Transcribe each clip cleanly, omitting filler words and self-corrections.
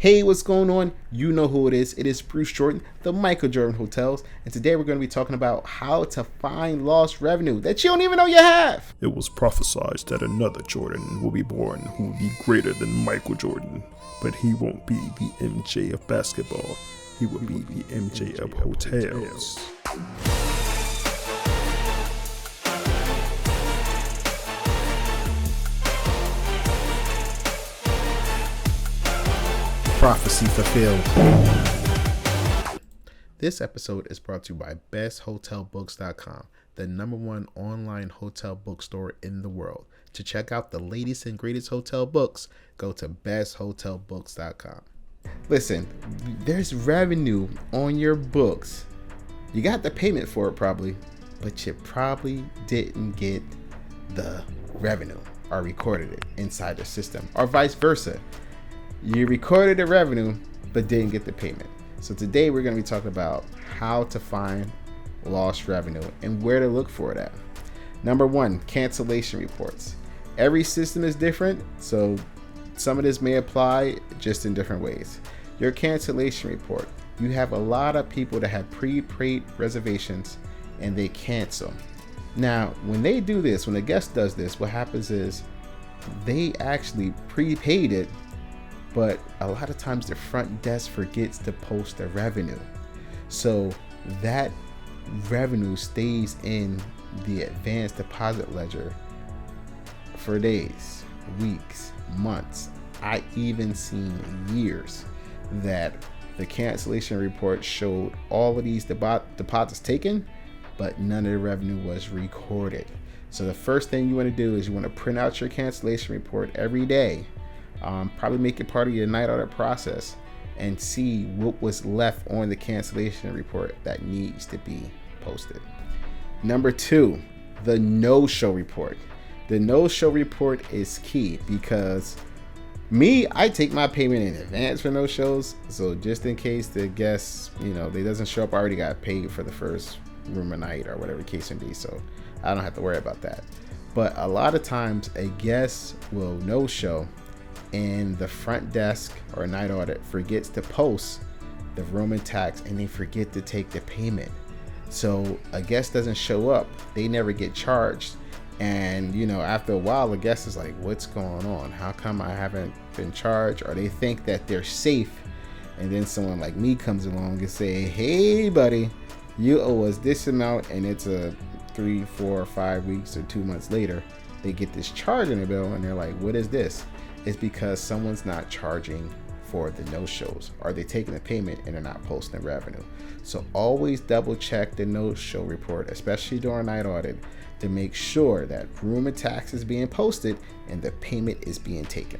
Hey, what's going on? You know who it is. It is Bruce Jordan, the Michael Jordan Hotels. And today we're going to be talking about how to find lost revenue that you don't even know you have. It was prophesied that another Jordan will be born who will be greater than Michael Jordan. But he won't be the MJ of basketball. He will be the MJ of hotels. Prophecy fulfilled. This episode is brought to you by besthotelbooks.com, the #1 online hotel bookstore in the world. To check out the latest and greatest hotel books, go to besthotelbooks.com. Listen, there's revenue on your books. You got the payment for it probably, but you probably didn't get the revenue or recorded it inside the system, or vice versa. You recorded the revenue, but didn't get the payment. So today we're going to be talking about how to find lost revenue and where to look for it at. Number 1, cancellation reports. Every system is different, so some of this may apply just in different ways. Your cancellation report. You have a lot of people that have prepaid reservations and they cancel. Now, when they do this, when a guest does this, what happens is they actually prepaid it, but a lot of times the front desk forgets to post the revenue. So that revenue stays in the advanced deposit ledger for days, weeks, months. I even seen years that the cancellation report showed all of these deposits taken, but none of the revenue was recorded. So the first thing you want to do is you want to print out your cancellation report every day. Probably make it part of your night audit process and see what was left on the cancellation report that needs to be posted. Number 2, the no-show report. The no-show report is key because I take my payment in advance for no-shows. So just in case the guest, they doesn't show up, I already got paid for the first room a night or whatever the case may be. So I don't have to worry about that. But a lot of times a guest will no-show and the front desk or night audit forgets to post the room and tax, and they forget to take the payment. So a guest doesn't show up, they never get charged. And after a while, the guest is like, what's going on? How come I haven't been charged? Or they think that they're safe. And then someone like me comes along and say, hey buddy, you owe us this amount, and it's a 3, 4, 5 weeks or 2 months later, they get this charge in their bill and they're like, what is this? It's because someone's not charging for the no-shows, or they're taking the payment and they're not posting the revenue. So always double check the no-show report, especially during night audit, to make sure that room and tax is being posted and the payment is being taken.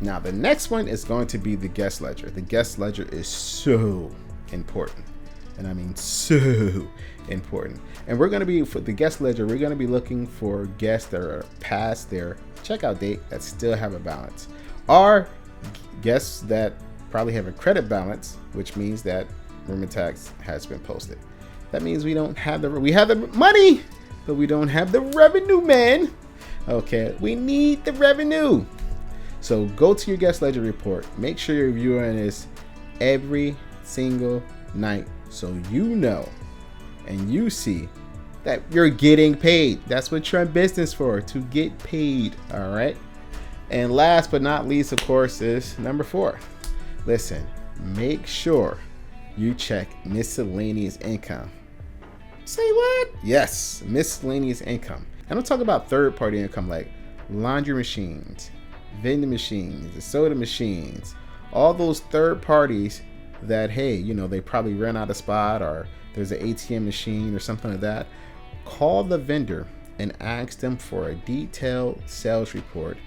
Now the next one is going to be the guest ledger. The guest ledger is so important. And I mean so important. And we're going to be, for the guest ledger, we're going to be looking for guests that are past their checkout date that still have a balance, or guests that probably have a credit balance, which means that room and tax has been posted. That means we have the money, but we don't have the revenue, man. Okay, we need the revenue. So go to your guest ledger report. Make sure you're reviewing this every single night, so and you see that you're getting paid. That's what you're in business for, to get paid. All right. And last but not least, of course, is number 4. Listen, make sure you check miscellaneous income. Say what? Yes, miscellaneous income. I don't talk about third-party income like laundry machines, vending machines, the soda machines, all those third parties that, hey, they probably ran out of spot, or there's an ATM machine or something like that. Call the vendor and ask them for a detailed sales report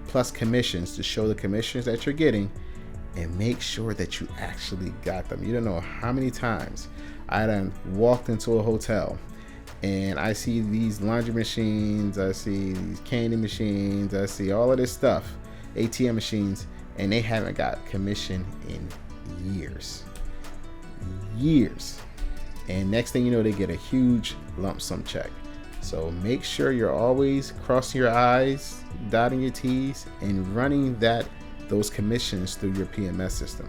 plus commissions to show the commissions that you're getting, and make sure that you actually got them. You don't know how many times I done walked into a hotel and I see these laundry machines, I see these candy machines, I see all of this stuff, ATM machines, and they haven't got commission in years. And next thing you know, they get a huge lump sum check. So make sure you're always crossing your I's, dotting your T's, and running that those commissions through your PMS system.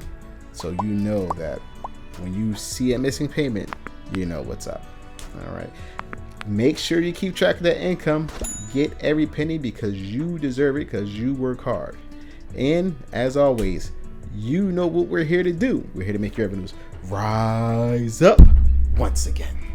So you know that when you see a missing payment, you know what's up. All right. Make sure you keep track of that income. Get every penny because you deserve it, because you work hard. And as always, you know what we're here to do. We're here to make your revenues rise up once again.